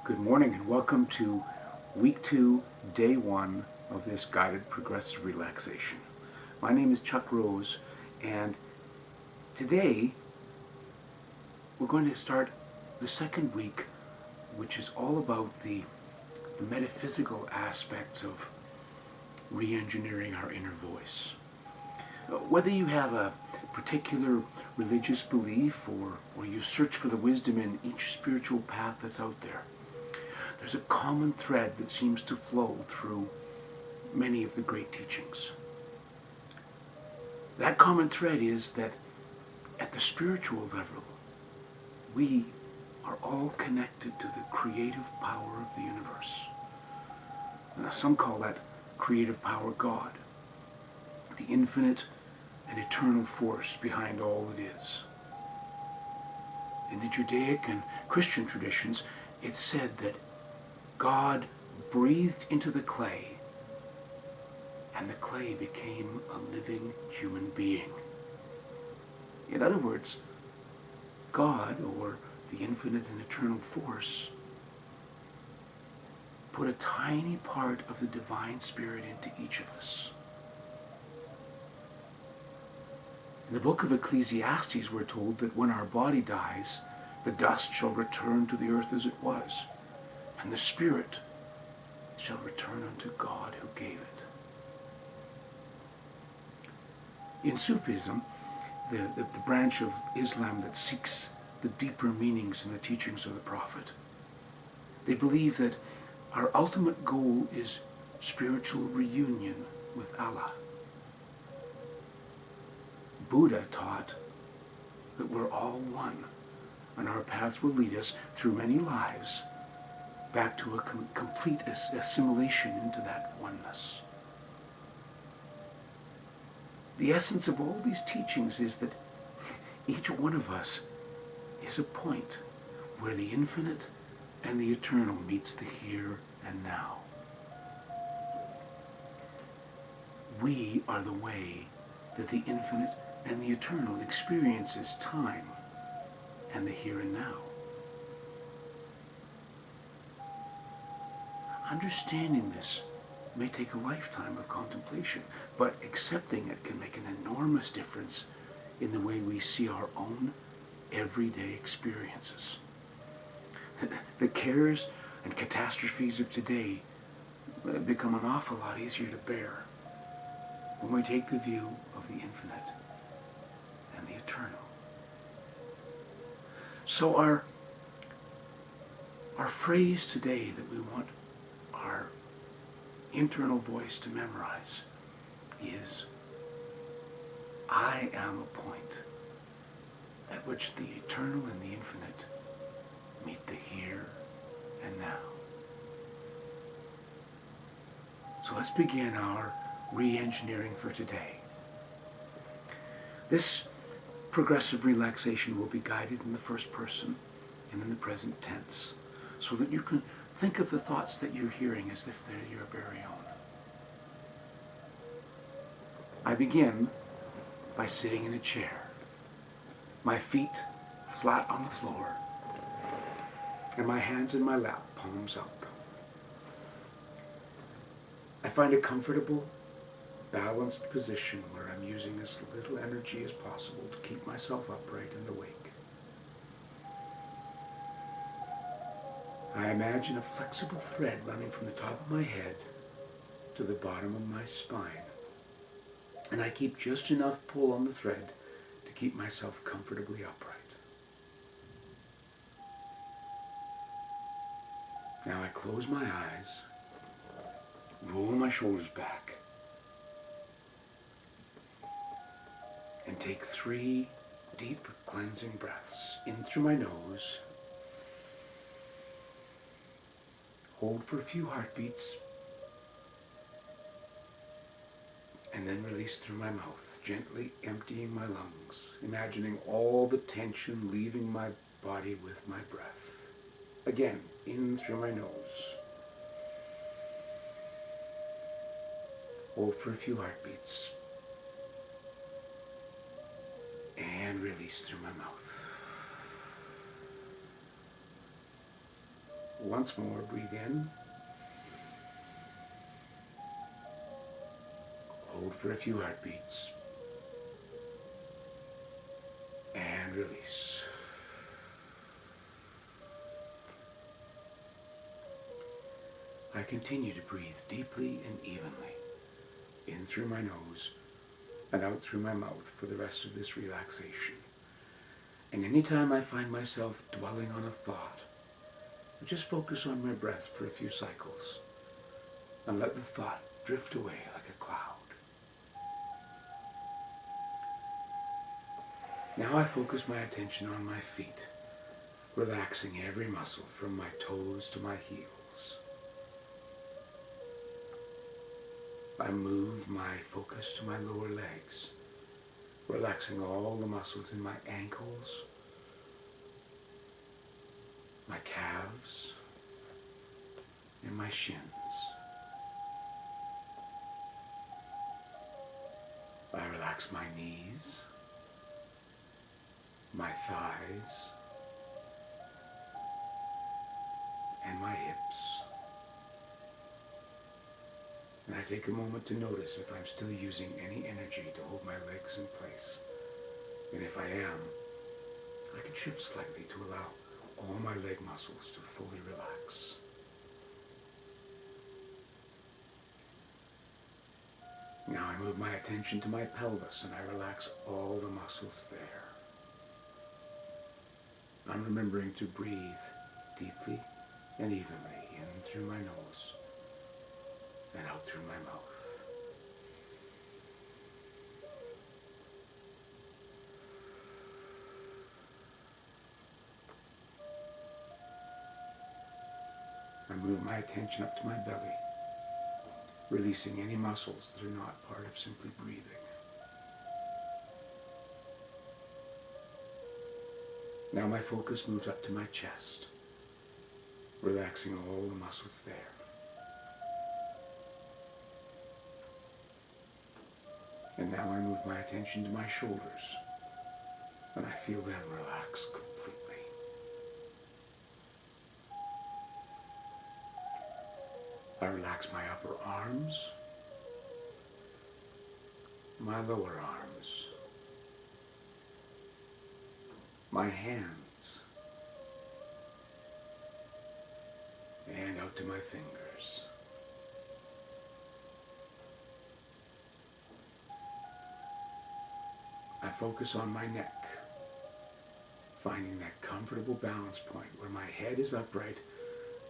Good morning and welcome to week 2, day 1 of this guided progressive relaxation. My name is Chuck Rose, and today we're going to start the second week, which is all about the metaphysical aspects of re-engineering our inner voice. Whether you have a particular religious belief or you search for the wisdom in each spiritual path that's out there, there's a common thread that seems to flow through many of the great teachings. That common thread is that at the spiritual level, we are all connected to the creative power of the universe. Now, some call that creative power God, the infinite and eternal force behind all that is. In the Judaic and Christian traditions, it's said that God breathed into the clay, and the clay became a living human being. In other words, God, or the infinite and eternal force, put a tiny part of the divine spirit into each of us. In the book of Ecclesiastes, we're told that when our body dies, the dust shall return to the earth as it was, and the spirit shall return unto God who gave it. In Sufism, the branch of Islam that seeks the deeper meanings in the teachings of the Prophet, they believe that our ultimate goal is spiritual reunion with Allah. Buddha taught that we're all one, and our paths will lead us through many lives back to a complete assimilation into that oneness. The essence of all these teachings is that each one of us is a point where the infinite and the eternal meets the here and now. We are the way that the infinite and the eternal experiences time and the here and now. Understanding this may take a lifetime of contemplation, but accepting it can make an enormous difference in the way we see our own everyday experiences. The cares and catastrophes of today become an awful lot easier to bear when we take the view of the infinite and the eternal. So our phrase today that we want our internal voice to memorize is, I am a point at which the eternal and the infinite meet the here and now. So let's begin our re-engineering for today. This progressive relaxation will be guided in the first person and in the present tense, so that you can think of the thoughts that you're hearing as if they're your very own. I begin by sitting in a chair, my feet flat on the floor, and my hands in my lap, palms up. I find a comfortable, balanced position where I'm using as little energy as possible to keep myself upright and awake. I imagine a flexible thread running from the top of my head to the bottom of my spine, and I keep just enough pull on the thread to keep myself comfortably upright. Now I close my eyes, roll my shoulders back, and take 3 deep cleansing breaths in through my nose. Hold for a few heartbeats, and then release through my mouth, gently emptying my lungs, imagining all the tension leaving my body with my breath. Again, in through my nose. Hold for a few heartbeats, and release through my mouth. Once more, breathe in. Hold for a few heartbeats. And release. I continue to breathe deeply and evenly, in through my nose and out through my mouth for the rest of this relaxation. And anytime I find myself dwelling on a thought, I just focus on my breath for a few cycles and let the thought drift away like a cloud. Now I focus my attention on my feet, relaxing every muscle from my toes to my heels. I move my focus to my lower legs, relaxing all the muscles in my ankles, my calves, and my shins. I relax my knees, my thighs, and my hips. And I take a moment to notice if I'm still using any energy to hold my legs in place. And if I am, I can shift slightly to allow all my leg muscles to fully relax. Now I move my attention to my pelvis and I relax all the muscles there. I'm remembering to breathe deeply and evenly in through my nose and out through my mouth. I move my attention up to my belly, releasing any muscles that are not part of simply breathing. Now my focus moves up to my chest, relaxing all the muscles there. And now I move my attention to my shoulders, and I feel them relax completely. I relax my upper arms, my lower arms, my hands, and out to my fingers. I focus on my neck, finding that comfortable balance point where my head is upright,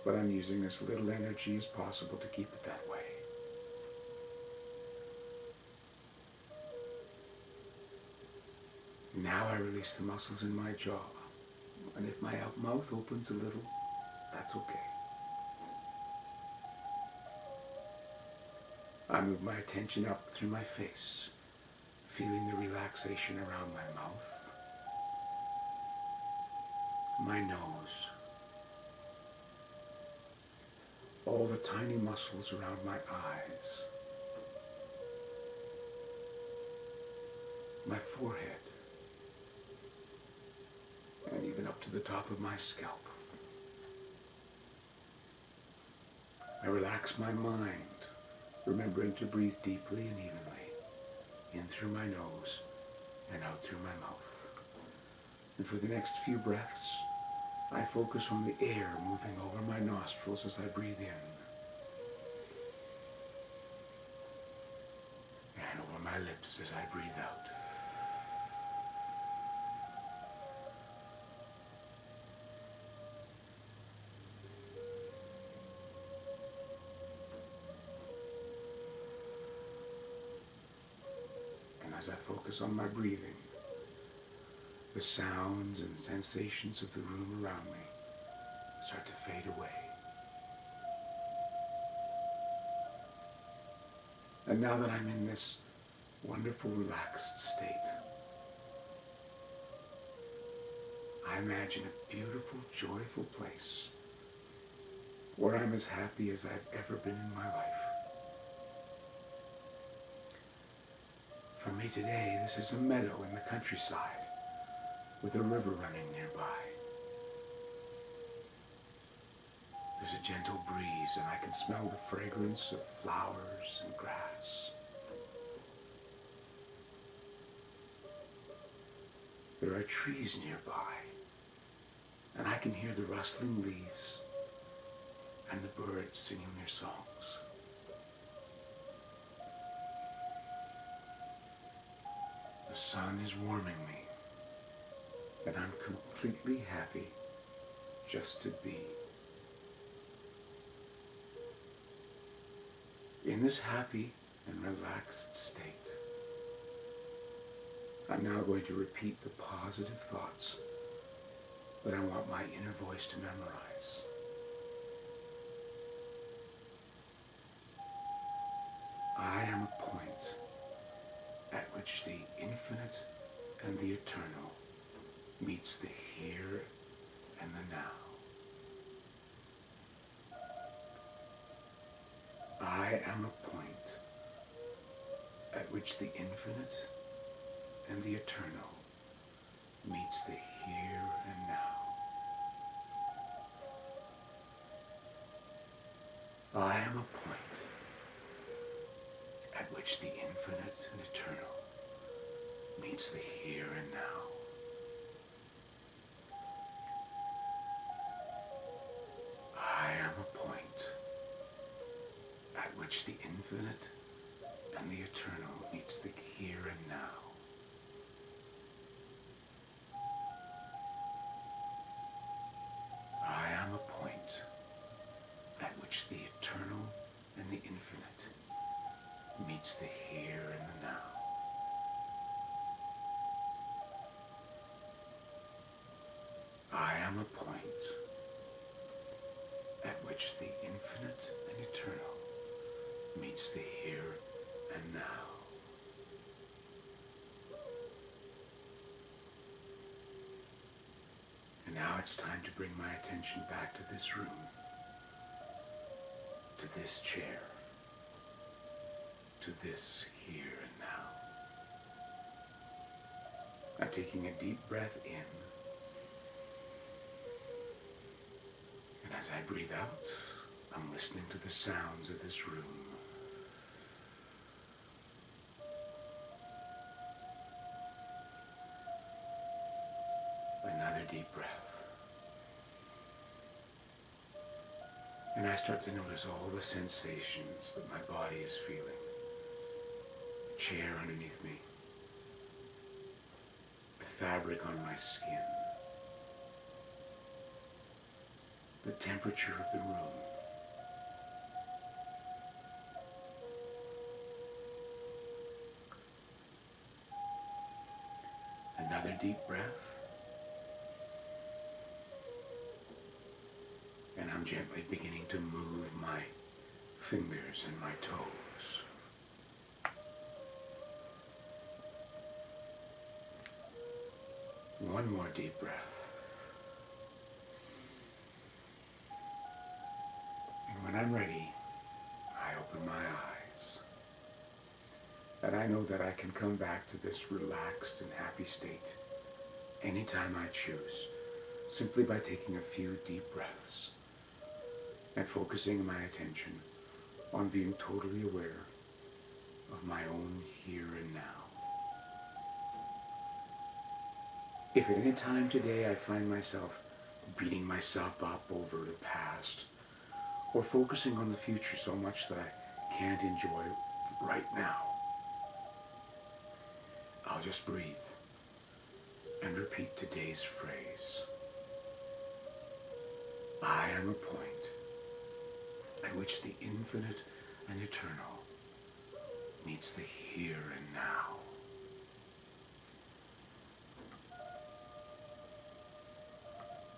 but I'm using as little energy as possible to keep it that way. Now I release the muscles in my jaw, and if my mouth opens a little, that's okay. I move my attention up through my face, feeling the relaxation around my mouth, my nose, all the tiny muscles around my eyes, my forehead, and even up to the top of my scalp. I relax my mind, remembering to breathe deeply and evenly, in through my nose and out through my mouth. And for the next few breaths, I focus on the air moving over my nostrils as I breathe in, and over my lips as I breathe out. As I focus on my breathing, the sounds and sensations of the room around me start to fade away. And now that I'm in this wonderful, relaxed state, I imagine a beautiful, joyful place where I'm as happy as I've ever been in my life. For me today, this is a meadow in the countryside with a river running nearby. There's a gentle breeze, and I can smell the fragrance of flowers and grass. There are trees nearby, and I can hear the rustling leaves and the birds singing their songs. The sun is warming me, and I'm completely happy just to be. In this happy and relaxed state, I'm now going to repeat the positive thoughts that I want my inner voice to memorize. I am a point at which the infinite and the eternal meets the here and the now. I am a point at which the infinite and the eternal meets the here and now. I am a point at which the infinite and eternal meets the here and now. I am a point at which the infinite and the eternal meets the here and now. I am a point at which the eternal and the infinite meets the here and the now. I am a point at which the infinite and eternal meets the here and now. And now it's time to bring my attention back to this room, to this chair, to this here and now. I'm taking a deep breath in, and as I breathe out, I'm listening to the sounds of this room. Another deep breath. And I start to notice all the sensations that my body is feeling. The chair underneath me, the fabric on my skin, the temperature of the room. Another deep breath. And I'm gently beginning to move my fingers and my toes. One more deep breath. And when I'm ready, I open my eyes. And I know that I can come back to this relaxed and happy state anytime I choose, simply by taking a few deep breaths and focusing my attention on being totally aware of my own here and now. If at any time today I find myself beating myself up over the past or focusing on the future so much that I can't enjoy right now, I'll just breathe and repeat today's phrase. I am a point at which the infinite and eternal meets the here and now.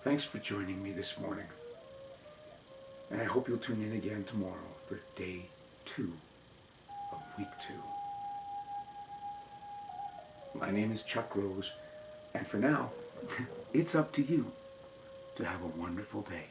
Thanks for joining me this morning, and I hope you'll tune in again tomorrow for day 2 of week 2. My name is Chuck Rose, and for now, it's up to you to have a wonderful day.